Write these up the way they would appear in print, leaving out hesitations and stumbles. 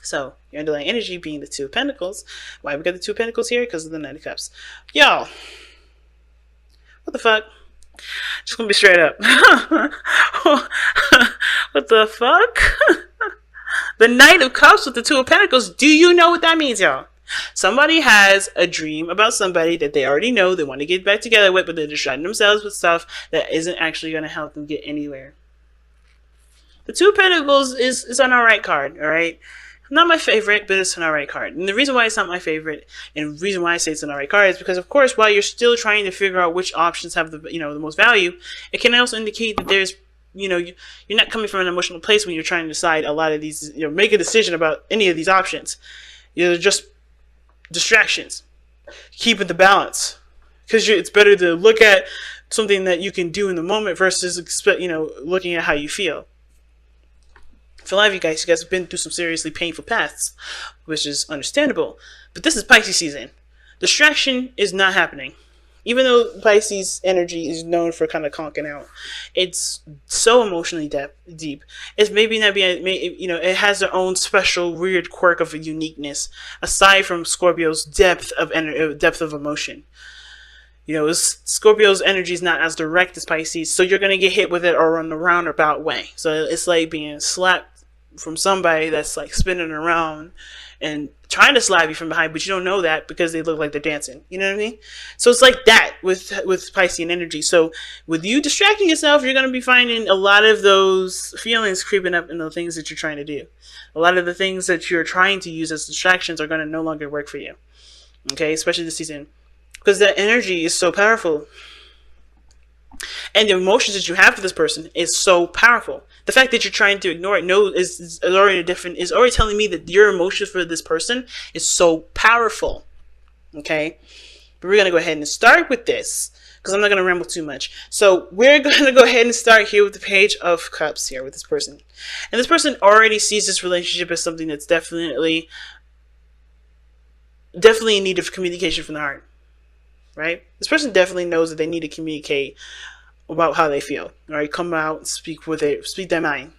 So your underlying energy being the Two of Pentacles. Why we got the Two of Pentacles here? Because of the Knight of Cups. Y'all, what the fuck? Just gonna be straight up. What the fuck? The Knight of Cups with the Two of Pentacles. Do you know what that means, y'all? Somebody has a dream about somebody that they already know they want to get back together with, but they're distracting themselves with stuff that isn't actually going to help them get anywhere. The Two of Pentacles is an alright card, alright? Not my favorite, but it's an alright card. And the reason why it's not my favorite, and the reason why I say it's an alright card, is because, of course, while you're still trying to figure out which options have the the most value, it can also indicate that there's you're not coming from an emotional place when you're trying to decide a lot of these, make a decision about any of these options. They're just distractions. Keeping the balance, because it's better to look at something that you can do in the moment versus looking at how you feel. For a lot of you guys have been through some seriously painful paths, which is understandable. But this is Pisces season. Distraction is not happening. Even though Pisces energy is known for kind of conking out, it's so emotionally deep. It's maybe not being, it has their own special weird quirk of a uniqueness, aside from Scorpio's depth of emotion. Scorpio's energy is not as direct as Pisces, so you're going to get hit with it or in a roundabout way. So it's like being slapped from somebody that's like spinning around and trying to slap you from behind, but you don't know that because they look like they're dancing. You know what I mean? So it's like that with Piscean energy. So with you distracting yourself, you're going to be finding a lot of those feelings creeping up in the things that you're trying to do. A lot of the things that you're trying to use as distractions are going to no longer work for you. Okay? Especially this season. Because that energy is so powerful. And the emotions that you have for this person is so powerful. The fact that you're trying to ignore it is already telling me that your emotions for this person is so powerful. Okay? But we're going to go ahead and start with this, because I'm not going to ramble too much. So we're going to go ahead and start here with the Page of Cups here with this person. And this person already sees this relationship as something that's definitely in need of communication from the heart. Right? This person definitely knows that they need to communicate about how they feel. Right? Come out and speak their mind,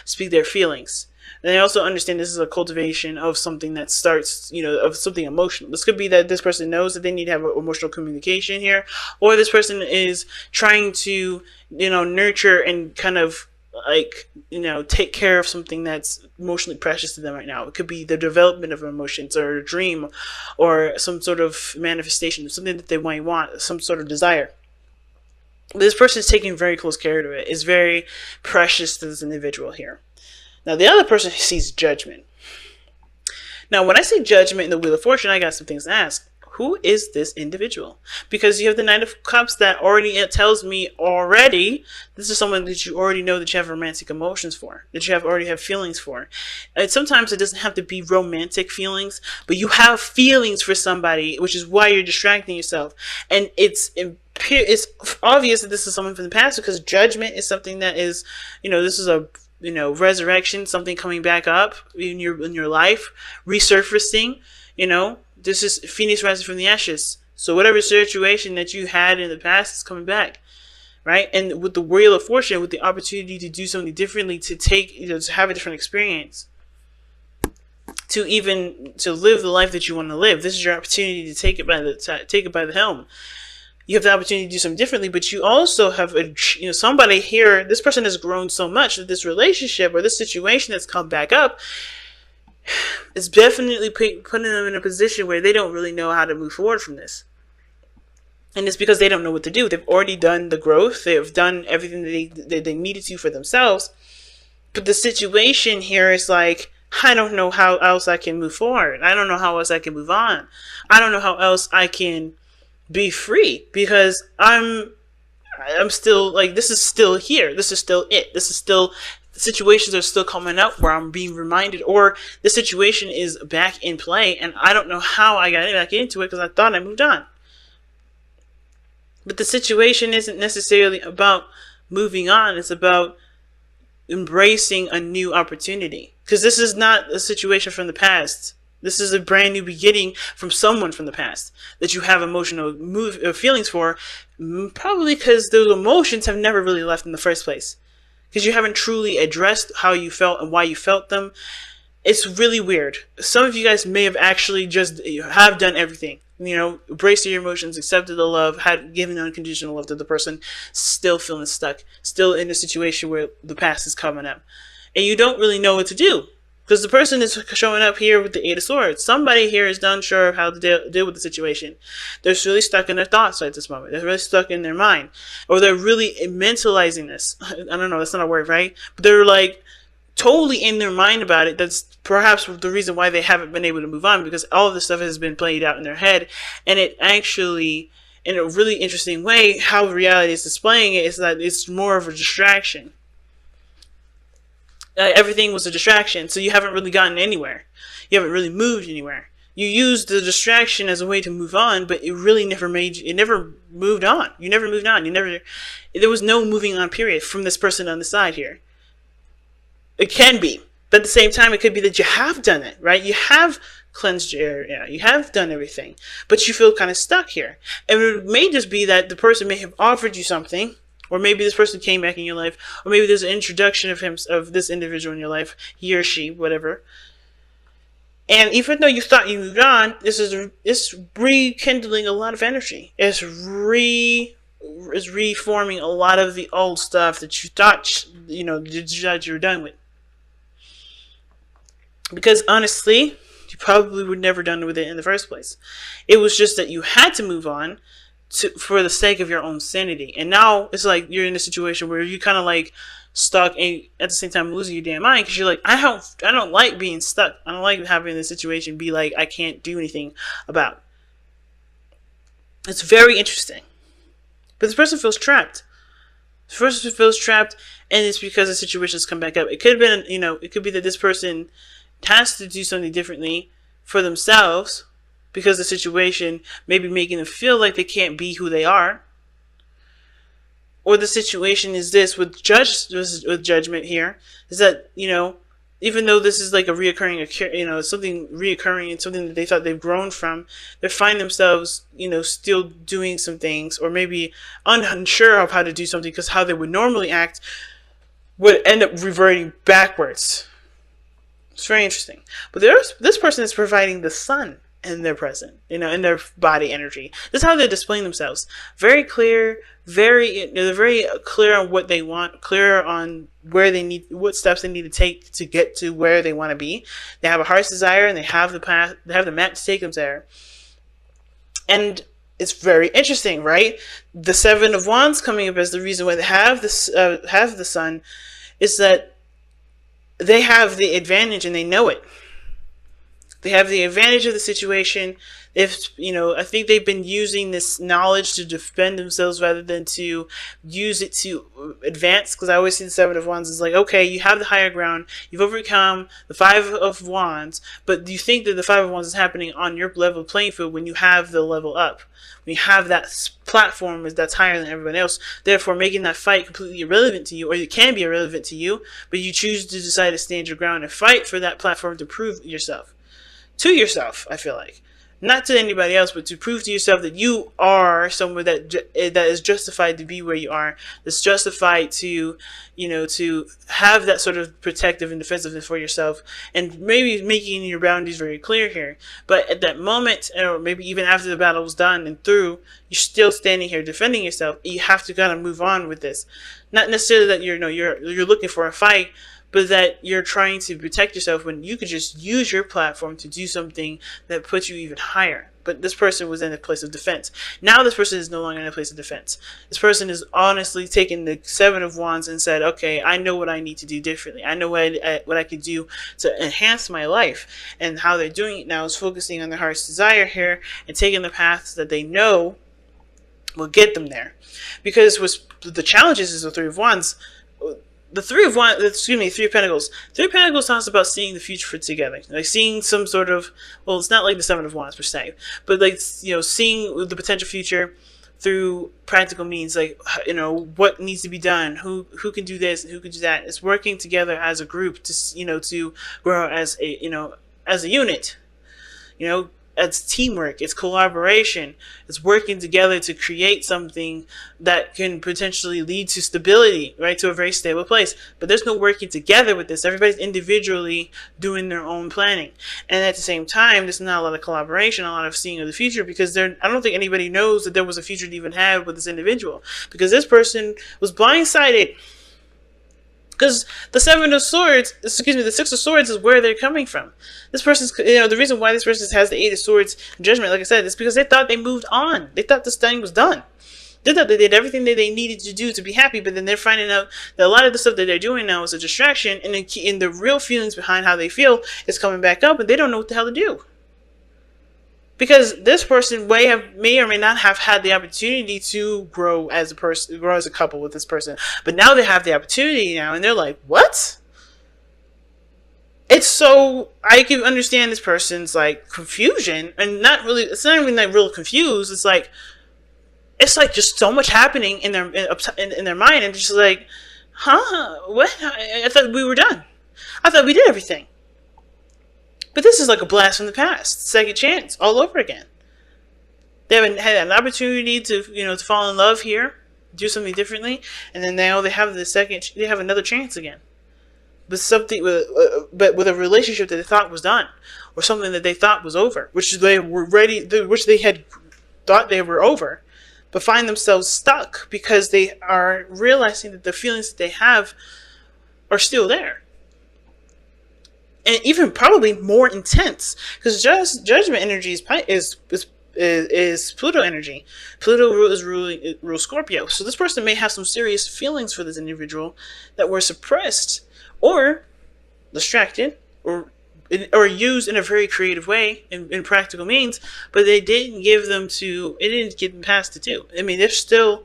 speak their feelings. And they also understand this is a cultivation of something that starts, of something emotional. This could be that this person knows that they need to have emotional communication here, or this person is trying to, nurture and kind of take care of something that's emotionally precious to them right now. It could be the development of emotions, or a dream, or some sort of manifestation, something that they might want, some sort of desire. This person is taking very close care of it. It's very precious to this individual here. Now, the other person sees judgment. Now, when I see judgment in the Wheel of Fortune, I got some things to ask. Who is this individual? Because you have the Knight of Cups that it tells me already, this is someone that you already know that you have romantic emotions for, that you already have feelings for. And sometimes it doesn't have to be romantic feelings, but you have feelings for somebody, which is why you're distracting yourself. And it's obvious that this is someone from the past, because judgment is something that is, this is a resurrection, something coming back up in your life, resurfacing. This is Phoenix rising from the ashes. So whatever situation that you had in the past is coming back, right? And with the Wheel of Fortune, with the opportunity to do something differently, to to have a different experience, to live the life that you want to live. This is your opportunity to take it by the helm. You have the opportunity to do something differently, but you also have somebody here. This person has grown so much that this relationship or this situation that's come back up is definitely putting them in a position where they don't really know how to move forward from this. And it's because they don't know what to do. They've already done the growth. They have done everything that they needed to for themselves. But the situation here is like, I don't know how else I can move forward. I don't know how else I can move on. I don't know how else I can be free, because I'm still like, this is still here. This is still it. This is still, situations are still coming up where I'm being reminded, or the situation is back in play and I don't know how I got back into it because I thought I moved on. But the situation isn't necessarily about moving on. It's about embracing a new opportunity, because this is not a situation from the past. This is a brand new beginning from someone from the past that you have emotional feelings for, probably because those emotions have never really left in the first place, because you haven't truly addressed how you felt and why you felt them. it's really weird. Some of you guys may have actually just have done everything. Embraced your emotions, accepted the love, had given unconditional love to the person, still feeling stuck, still in a situation where the past is coming up. And you don't really know what to do. Because the person is showing up here with the Eight of Swords. Somebody here is unsure of how to deal with the situation. They're really stuck in their thoughts at this moment. They're really stuck in their mind. Or they're really mentalizing this. I don't know, that's not a word, right? But they're like totally in their mind about it. That's perhaps the reason why they haven't been able to move on, because all of this stuff has been played out in their head. And it actually, in a really interesting way, how reality is displaying it is that it's more of a distraction. Everything was a distraction, so you haven't really gotten anywhere. You haven't really moved anywhere. You used the distraction as a way to move on, but it really never never moved on. You never moved on. There was no moving on period from this person on the side here. It can be, but at the same time, it could be that you have done it, right? You have cleansed your area. You have done everything, but you feel kind of stuck here. And it may just be that the person may have offered you something, or maybe this person came back in your life, or maybe there's an introduction of this individual in your life, he or she, whatever. And even though you thought you moved on, it's rekindling a lot of energy. It's reforming a lot of the old stuff that you thought you were done with. Because honestly, you probably were never done with it in the first place. It was just that you had to move on for the sake of your own sanity. And now it's like you're in a situation where you kind of like stuck and at the same time losing your damn mind, because you're like, I don't like being stuck. I don't like having this situation be like I can't do anything about. It's very interesting. But this person feels trapped. This person feels trapped, and it's because the situation's come back up. It could have been, it could be that this person has to do something differently for themselves, because the situation may be making them feel like they can't be who they are. Or the situation is this with judgment here, is that, even though this is like a reoccurring, something reoccurring and something that they thought they've grown from, they find themselves, still doing some things, or maybe unsure of how to do something, because how they would normally act would end up reverting backwards. It's very interesting. But this person is providing the sun in their present, in their body energy. This is how they're displaying themselves. Very clear, they're very clear on what they want, clear on what steps they need to take to get to where they want to be. They have a heart's desire, and they have the path, they have the map to take them there. And it's very interesting, right? The Seven of Wands coming up as the reason why they have this, have the sun, is that they have the advantage and they know it. They have the advantage of the situation. I think they've been using this knowledge to defend themselves rather than to use it to advance. Because I always see the Seven of Wands as like, okay, you have the higher ground, you've overcome the Five of Wands, but do you think that the Five of Wands is happening on your level playing field when you have the level up? When you have that platform that's higher than everyone else, therefore making that fight completely irrelevant to you, or it can be irrelevant to you, but you choose to decide to stand your ground and fight for that platform to prove yourself. To yourself, I feel like. Not to anybody else, but to prove to yourself that you are someone that is justified to be where you are. That's justified to, to have that sort of protective and defensiveness for yourself. And maybe making your boundaries very clear here. But at that moment, or maybe even after the battle was done and through, you're still standing here defending yourself. You have to kind of move on with this. Not necessarily that you're looking for a fight, but that you're trying to protect yourself when you could just use your platform to do something that puts you even higher. But this person was in a place of defense. Now this person is no longer in a place of defense. This person is honestly taking the Seven of Wands and said, okay, I know what I need to do differently. I know what I could do to enhance my life. And how they're doing it now is focusing on their heart's desire here and taking the paths that they know will get them there. Because the challenges is the Three of Wands. The Three of Pentacles. Three of Pentacles talks about seeing the future for together, like seeing some sort of, well, it's not like the Seven of Wands per se, but like seeing the potential future through practical means, like what needs to be done, who can do this, and who can do that. It's working together as a group to to grow as a as a unit. it's teamwork, it's collaboration, it's working together to create something that can potentially lead to stability, right, to a very stable place. But there's no working together with this. Everybody's individually doing their own planning, and at the same time, there's not a lot of collaboration, a lot of seeing of the future, because I don't think anybody knows that there was a future to even have with this individual, because this person was blindsided. Because the Six of Swords is where they're coming from. This person's, the reason why this person has the Eight of Swords Judgment, like I said, is because they thought they moved on. They thought this thing was done. They thought they did everything that they needed to do to be happy, but then they're finding out that a lot of the stuff that they're doing now is a distraction, and the real feelings behind how they feel is coming back up, and they don't know what the hell to do. Because this person may or may not have had the opportunity to grow as a person, grow as a couple with this person. But now they have the opportunity now, and they're like, what? I can understand this person's like confusion, and it's not even like real confused. It's like just so much happening in their mind, and just like, what? I thought we were done. I thought we did everything. But this is like a blast from the past, second chance, all over again. They haven't had an opportunity to fall in love here, do something differently, and then now they have another chance again. But with a relationship that they thought was done, or something that they thought was over, which they had thought they were over, but find themselves stuck because they are realizing that the feelings that they have are still there. And even probably more intense, because judgment energy is Pluto energy. Pluto rules Scorpio. So this person may have some serious feelings for this individual that were suppressed, or distracted, or used in a very creative way in practical means, but it didn't get them past the two. I mean, they're still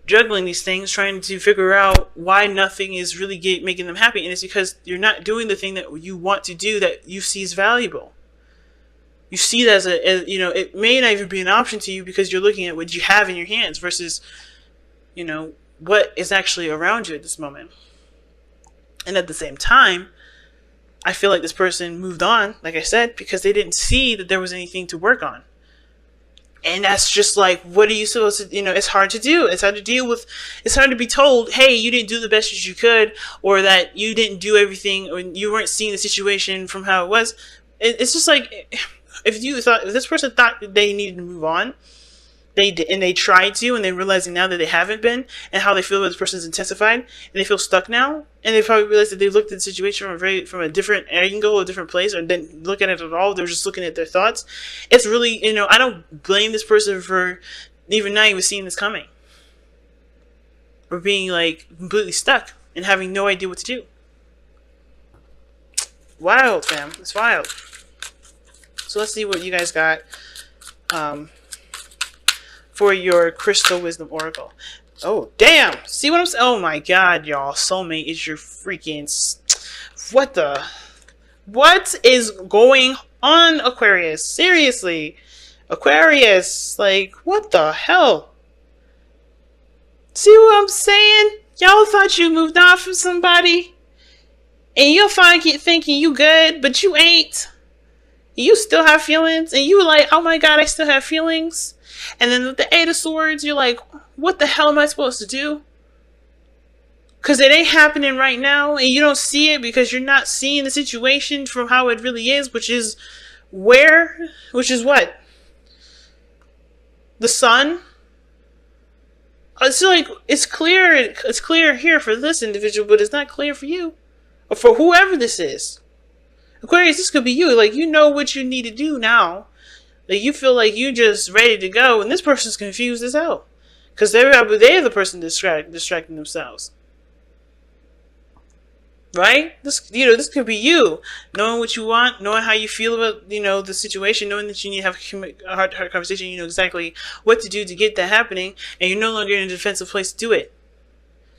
juggling these things, trying to figure out why nothing is really making them happy, and it's because you're not doing the thing that you want to do, that you see as valuable. You see that as it may not even be an option to you, because you're looking at what you have in your hands versus what is actually around you at this moment. And at the same time, I feel like this person moved on, like I said, because they didn't see that there was anything to work on. And that's just like, what are you supposed to, it's hard to do. It's hard to deal with. It's hard to be told, hey, you didn't do the best that you could, or that you didn't do everything, or you weren't seeing the situation from how it was. It's just like, if this person thought that they needed to move on, they did, and they tried to, and they're realizing now that they haven't been, and how they feel that this person's intensified, and they feel stuck now, and they probably realized that they looked at the situation from a different angle, a different place, or didn't look at it at all. They're just looking at their thoughts. It's really, I don't blame this person for even not even seeing this coming, or being like completely stuck and having no idea what to do. Wild, fam. It's wild. So let's see what you guys got for your Crystal Wisdom Oracle. Oh, damn. See what I'm saying? Oh, my God, y'all. Soulmate is your freaking... What is going on, Aquarius? Seriously. Aquarius. Like, what the hell? See what I'm saying? Y'all thought you moved on from somebody, and you'll thinking you good, but you ain't. You still have feelings, and you like, oh my God, I still have feelings. And then with the Eight of Swords, you're like, what the hell am I supposed to do? Because it ain't happening right now, and you don't see it because you're not seeing the situation from how it really is, which is what? The Sun? It's like, it's clear here for this individual, but it's not clear for you. Or for whoever this is. Aquarius, this could be you. Like, you know what you need to do now. Like, you feel like you're just ready to go, and this person's confused as hell. Because they're the person distracting themselves. Right? This could be you. Knowing what you want, knowing how you feel about, the situation, knowing that you need to have a hard conversation, you know exactly what to do to get that happening, and you're no longer in a defensive place to do it.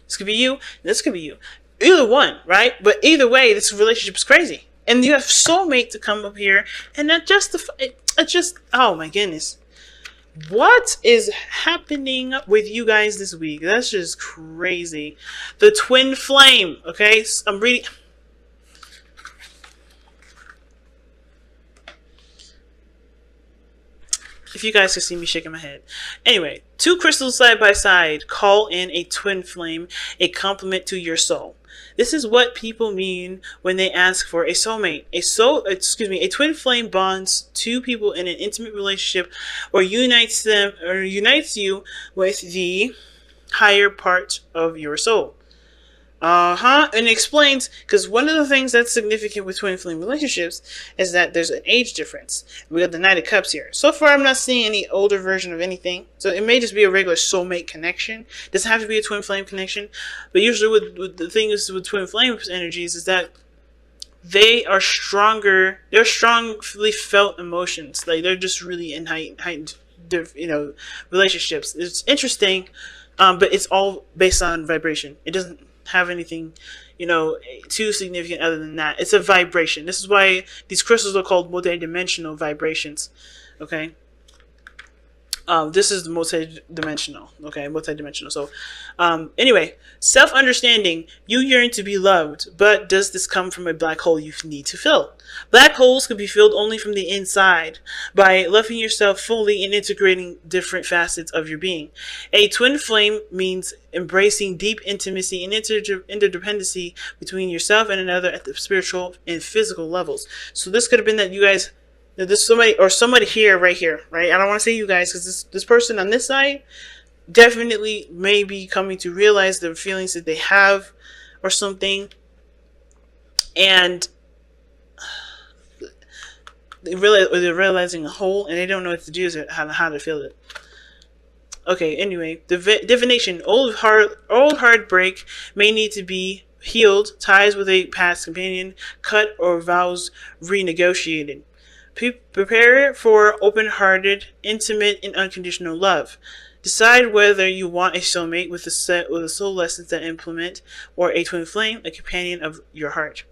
This could be you, this could be you. Either one, right? But either way, this relationship is crazy. And you have soulmate to come up here and not justify it. Oh my goodness. What is happening with you guys this week? That's just crazy. The twin flame, okay? I'm reading. If you guys could see me shaking my head. Anyway, two crystals side by side call in a twin flame, a complement to your soul. This is what people mean when they ask for a soulmate. A twin flame bonds two people in an intimate relationship or unites you with the higher part of your soul. And it explains, because one of the things that's significant with twin flame relationships is that there's an age difference. We got the Knight of Cups here. So far, I'm not seeing any older version of anything. So it may just be a regular soulmate connection. It doesn't have to be a twin flame connection. But usually with the thing is with twin flame energies is that they are stronger. They're strongly felt emotions. Like they're just really in heightened relationships. It's interesting, but it's all based on vibration. It doesn't have anything too significant other than that. It's a vibration. This is why these crystals are called multi-dimensional vibrations. Okay, this is the multi-dimensional. Okay, multi-dimensional. So anyway, self-understanding. You yearn to be loved, but does this come from a black hole you need to fill? Black holes can be filled only from the inside by loving yourself fully and integrating different facets of your being. A twin flame means embracing deep intimacy and interdependency between yourself and another at the spiritual and physical levels. So this could have been that you guys, this somebody here, right here, right? I don't want to say you guys because this person on this side definitely may be coming to realize the feelings that they have or something, and they're realizing a hole and they don't know what to do or how to fill it. Okay, anyway, divination. Old heartbreak may need to be healed, ties with a past companion cut, or vows renegotiated. Prepare for open-hearted, intimate, and unconditional love. Decide whether you want a soulmate with a soul lessons that implement, or a twin flame, a companion of your heart.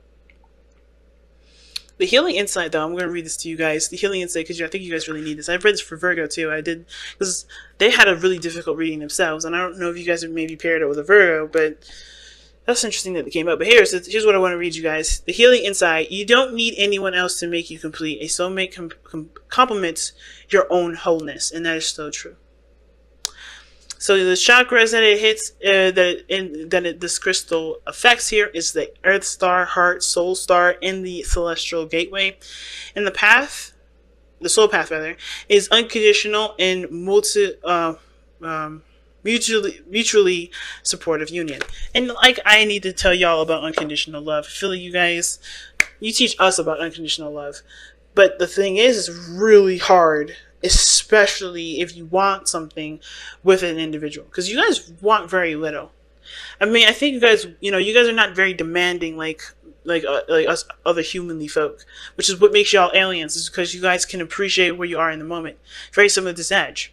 The healing insight, though, I'm going to read this to you guys. The healing insight, because I think you guys really need this. I've read this for Virgo, too. I did, because they had a really difficult reading themselves. And I don't know if you guys have maybe paired it with a Virgo, but that's interesting that it came up. But here's what I want to read you guys. The healing insight. You don't need anyone else to make you complete. A soulmate complements your own wholeness. And that is so true. So the chakras that it hits, this crystal affects here is the Earth Star, Heart, Soul Star, and the Celestial Gateway. And the path, the soul path rather, is unconditional and mutually supportive union. And like I need to tell y'all about unconditional love. I feel like you guys, you teach us about unconditional love. But the thing is, it's really hard, especially if you want something with an individual, because you guys want very little. I mean, I think you guys are not very demanding like us other humanly folk, which is what makes y'all aliens, is because you guys can appreciate where you are in the moment. Very similar to Sag.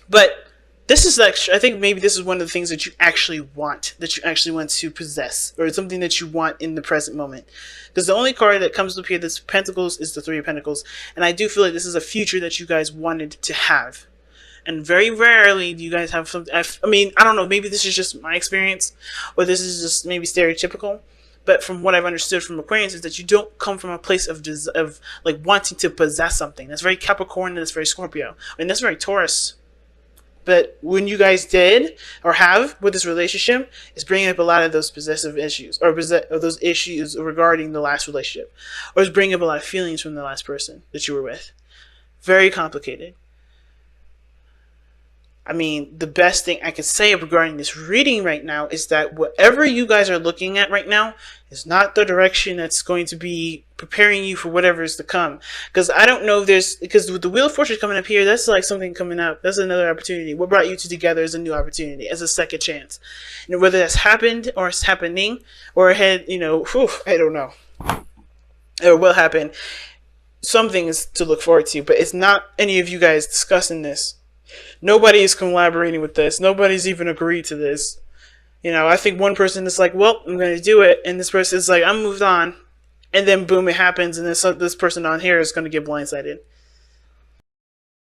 But this is I think maybe this is one of the things that you actually want to possess, or something that you want in the present moment. Because the only card that comes up here that's Pentacles is the Three of Pentacles. And I do feel like this is a future that you guys wanted to have. And very rarely do you guys have something. I mean, I don't know, maybe this is just my experience, or this is just maybe stereotypical. But from what I've understood from Aquarius is that you don't come from a place of like wanting to possess something. That's very Capricorn and that's very Scorpio. And that's very Taurus. But when you guys did, or have, with this relationship, it's bringing up a lot of those possessive issues, or those issues regarding the last relationship. Or it's bringing up a lot of feelings from the last person that you were with. Very complicated. I mean, the best thing I can say regarding this reading right now is that whatever you guys are looking at right now is not the direction that's going to be preparing you for whatever is to come. Because I don't know if because with the Wheel of Fortune coming up here, that's like something coming up. That's another opportunity. What brought you two together is a new opportunity, as a second chance. And whether that's happened, or it's happening, or ahead, I don't know. It will happen. Something is to look forward to, but it's not any of you guys discussing this. Nobody is collaborating with this. Nobody's even agreed to this. I think one person is like, well, I'm going to do it. And this person is like, I'm moved on. And then boom, it happens. And this person on here is going to get blindsided.